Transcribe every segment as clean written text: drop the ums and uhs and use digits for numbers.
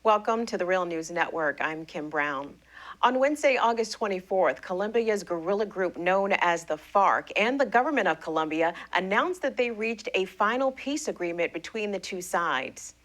Welcome to the Real News Network. I'm Kim Brown. On Wednesday, August 24th, Colombia's guerrilla group known as the FARC and the government of Colombia announced that they reached a final peace agreement between the two sides.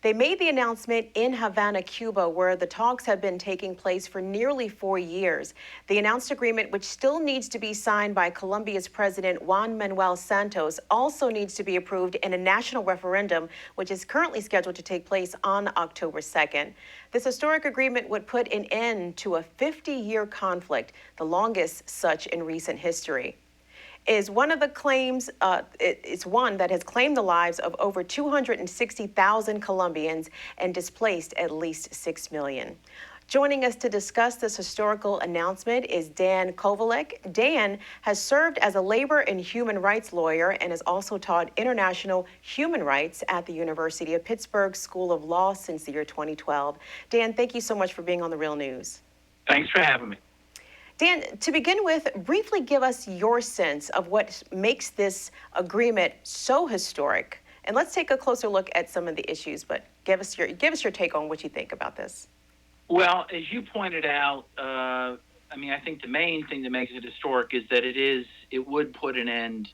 They made the announcement in Havana, Cuba, where the talks have been taking place for nearly 4 years. The announced agreement, which still needs to be signed by Colombia's President Juan Manuel Santos, also needs to be approved in a national referendum, which is currently scheduled to take place on October 2nd. This historic agreement would put an end to a 50-year conflict, the longest such in recent history. Is one of the claims, it's one that has claimed the lives of over 260,000 Colombians and displaced at least 6 million. Joining us to discuss this historical announcement is Dan Kovalik. Dan has served as a labor and human rights lawyer and has also taught international human rights at the University of Pittsburgh School of Law since the year 2012. Dan, thank you so much for being on The Real News. Thanks for having me. Dan, to begin with, briefly give us your sense of what makes this agreement so historic. And let's take a closer look at some of the issues, but give us your take on what you think about this. Well, as you pointed out, I think the main thing that makes it historic is that it would put an end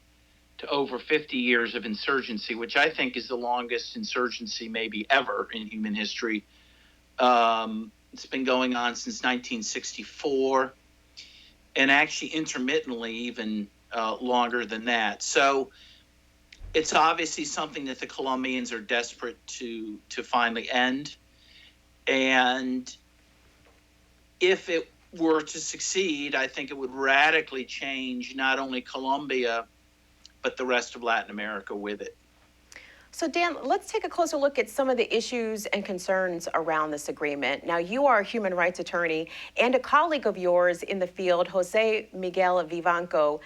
to over 50 years of insurgency, which I think is the longest insurgency maybe ever in human history. It's been going on since 1964. And actually intermittently even longer than that. So it's obviously something that the Colombians are desperate to finally end. And if it were to succeed, I think it would radically change not only Colombia, but the rest of Latin America with it. So, Dan, let's take a closer look at some of the issues and concerns around this agreement. Now, you are a human rights attorney, and a colleague of yours in the field, Jose Miguel Vivanco,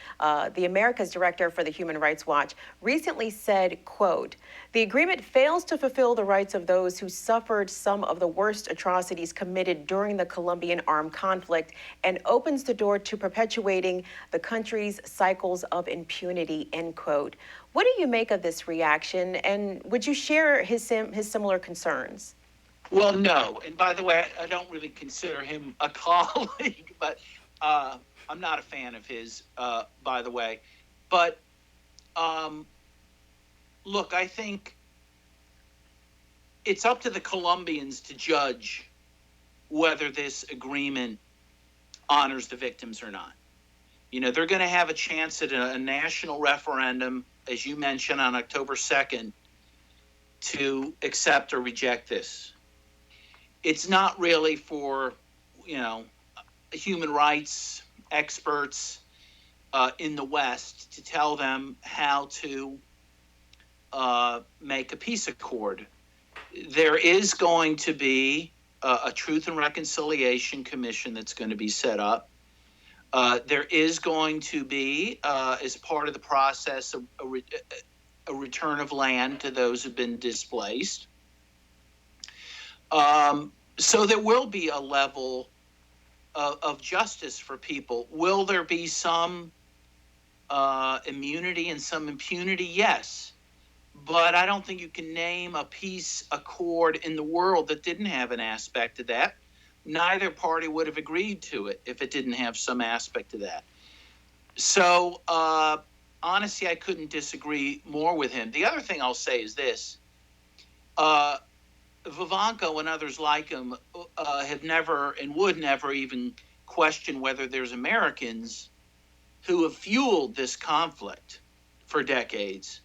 the America's director for the Human Rights Watch, recently said, quote, "The agreement fails to fulfill the rights of those who suffered some of the worst atrocities committed during the Colombian armed conflict and opens the door to perpetuating the country's cycles of impunity," end quote. What do you make of this reaction, and would you share his similar concerns? Well, no. And by the way, I don't really consider him a colleague, but I'm not a fan of his, by the way. But look, I think it's up to the Colombians to judge whether this agreement honors the victims or not. You know, they're going to have a chance at a national referendum, as you mentioned, on October 2nd, to accept or reject this. It's not really for, human rights experts in the West to tell them how to make a peace accord. There is going to be a Truth and Reconciliation Commission that's going to be set up. There is going to be, as part of the process, a return of land to those who've been displaced. So there will be a level of justice for people. Will there be some immunity and some impunity? Yes. But I don't think you can name a peace accord in the world that didn't have an aspect of that. Neither party would have agreed to it if it didn't have some aspect of that. So, honestly, I couldn't disagree more with him. The other thing I'll say is this. Vivanco and others like him have never and would never even question whether there's Americans who have fueled this conflict for decades.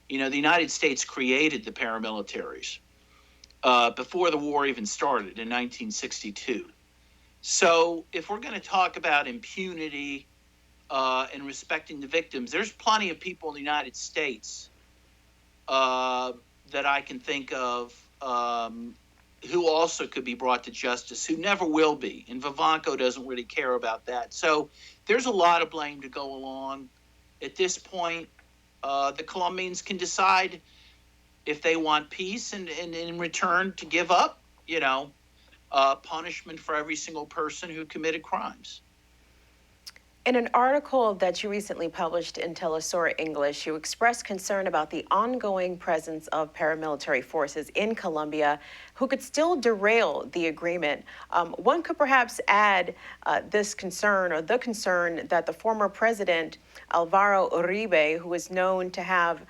You know, the United States created the Paramilitaries before the war even started in 1962. So if we're going to talk about impunity and respecting the victims, there's plenty of people in the United States that I can think of who also could be brought to justice, who never will be. And Vivanco doesn't really care about that. So there's a lot of blame to go along. At this point, the Colombians can decide if they want peace and in return to give up, punishment for every single person who committed crimes. In an article that you recently published in Telesur English, you expressed concern about the ongoing presence of paramilitary forces in Colombia who could still derail the agreement. One could perhaps add this concern, or the concern, that the former president, Alvaro Uribe, who is known to have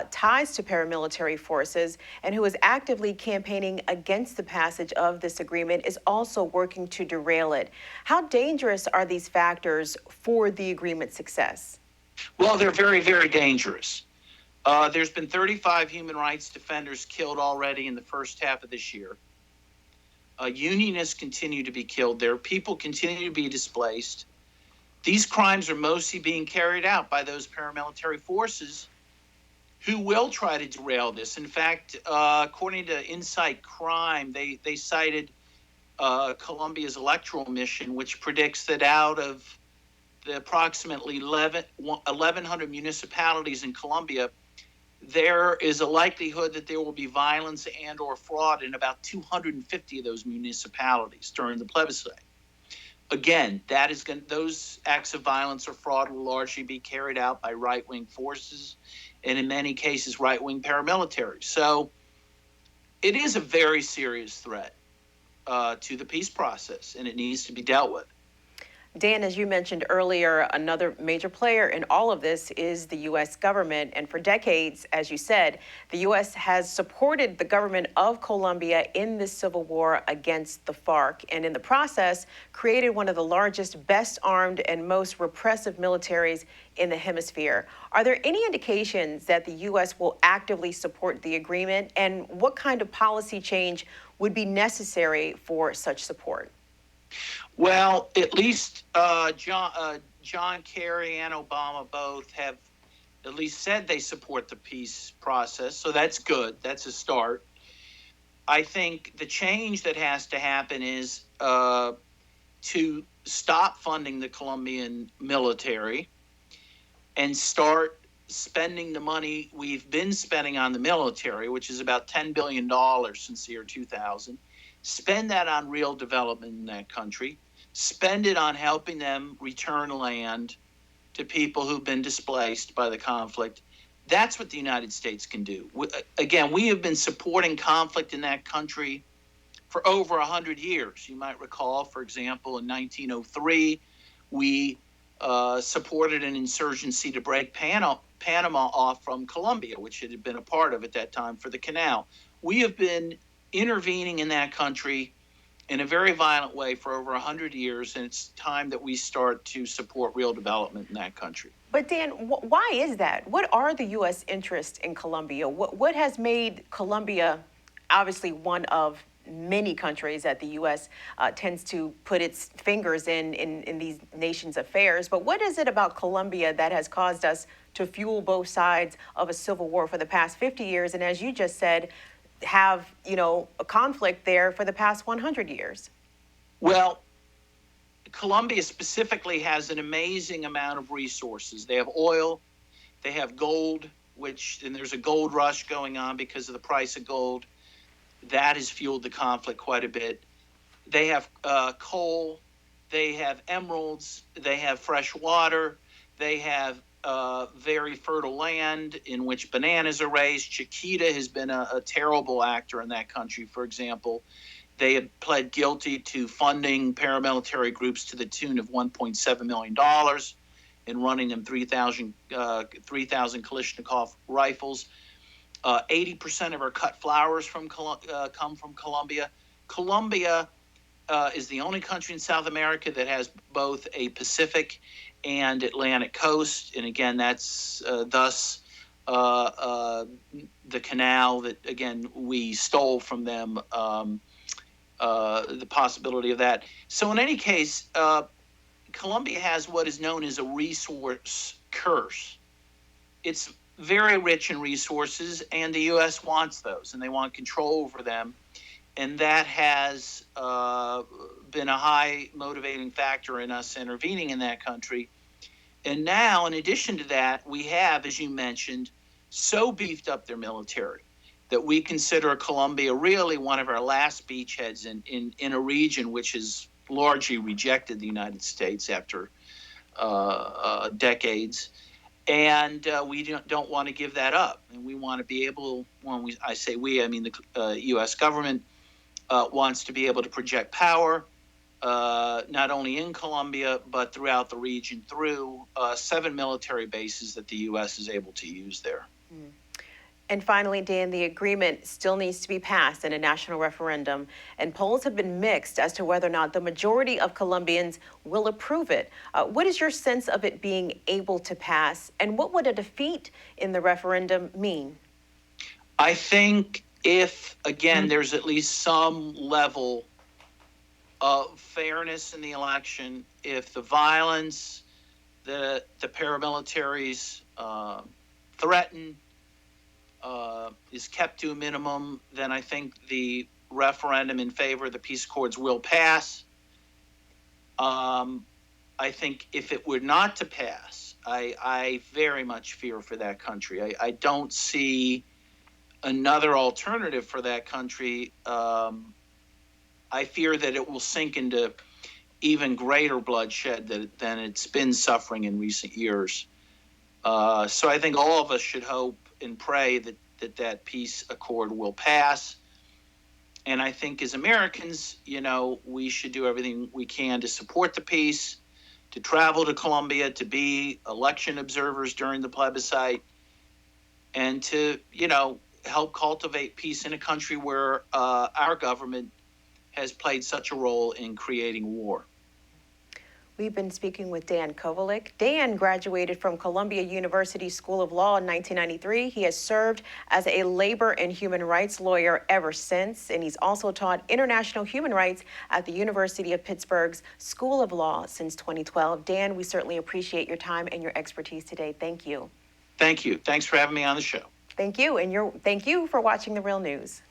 ties to paramilitary forces and who is actively campaigning against the passage of this agreement, is also working to derail it. How dangerous are these factors for the agreement's success? Well, they're very, very dangerous. There's been 35 human rights defenders killed already in the first half of this year. Unionists continue to be killed there. People continue to be displaced. These crimes are mostly being carried out by those paramilitary forces who will try to derail this. In fact, according to Insight Crime, they cited Colombia's electoral mission, which predicts that out of the approximately 1,100 municipalities in Colombia, there is a likelihood that there will be violence and or fraud in about 250 of those municipalities during the plebiscite. Again, those acts of violence or fraud will largely be carried out by right-wing forces, and in many cases, right-wing paramilitaries. So it is a very serious threat to the peace process, and it needs to be dealt with. Dan, as you mentioned earlier, another major player in all of this is the U.S. government. And for decades, as you said, the U.S. has supported the government of Colombia in this civil war against the FARC, and in the process, created one of the largest, best armed, and most repressive militaries in the hemisphere. Are there any indications that the U.S. will actively support the agreement? And what kind of policy change would be necessary for such support? Well, at least John Kerry and Obama both have at least said they support the peace process, so that's good. That's a start. I think the change that has to happen is to stop funding the Colombian military and start spending the money we've been spending on the military, which is about $10 billion since the year 2000. Spend that on real development in that country. Spend it on helping them return land to people who've been displaced by the conflict. That's what the United States can do. Again, we have been supporting conflict in that country for over 100 years. You might recall, for example, in 1903, we supported an insurgency to break Panama off from Colombia, which it had been a part of at that time for the canal. We have been intervening in that country in a very violent way for over 100 years, and it's time that we start to support real development in that country. But Dan, why is that? What are the U.S. interests in Colombia? What has made Colombia obviously one of many countries that the U.S. Tends to put its fingers in these nations' affairs? But what is it about Colombia that has caused us to fuel both sides of a civil war for the past 50 years? And as you just said, have, a conflict there for the past 100 years? Well, Colombia specifically has an amazing amount of resources. They have oil, they have gold, and there's a gold rush going on because of the price of gold. That has fueled the conflict quite a bit. They have coal, they have emeralds, they have fresh water, they have very fertile land in which bananas are raised. Chiquita has been a terrible actor in that country, for example. They had pled guilty to funding paramilitary groups to the tune of $1.7 million and running them 3,000 Kalashnikov rifles. 80% of our cut flowers come from Colombia. Colombia is the only country in South America that has both a Pacific and Atlantic coast, and again, that's thus the canal that, again, we stole from them, the possibility of that. So in any case, Colombia has what is known as a resource curse. It's very rich in resources, and the U.S. wants those, and they want control over them. And that has been a high motivating factor in us intervening in that country. And now, in addition to that, we have, as you mentioned, so beefed up their military that we consider Colombia really one of our last beachheads in a region which has largely rejected the United States after decades. And we don't want to give that up. And we want to be able, I say we, I mean the U.S. government wants to be able to project power, not only in Colombia, but throughout the region through 7 military bases that the U.S. is able to use there. Mm. And finally, Dan, the agreement still needs to be passed in a national referendum, and polls have been mixed as to whether or not the majority of Colombians will approve it. What is your sense of it being able to pass, and what would a defeat in the referendum mean? I think if, again, there's at least some level of fairness in the election, if the violence that the paramilitaries threaten is kept to a minimum, then I think the referendum in favor of the peace accords will pass. I think if it were not to pass, I very much fear for that country. I don't see another alternative for that country. I fear that it will sink into even greater bloodshed than it's been suffering in recent years. So I think all of us should hope and pray that peace accord will pass. And I think as Americans, we should do everything we can to support the peace, to travel to Colombia, to be election observers during the plebiscite, and to, help cultivate peace in a country where our government has played such a role in creating war. We've been speaking with Dan Kovalik. Dan graduated from Columbia University School of Law in 1993. He has served as a labor and human rights lawyer ever since, and he's also taught international human rights at the University of Pittsburgh's School of Law since 2012. Dan, we certainly appreciate your time and your expertise today. Thank you. Thank you. Thanks for having me on the show. Thank you, and thank you for watching The Real News.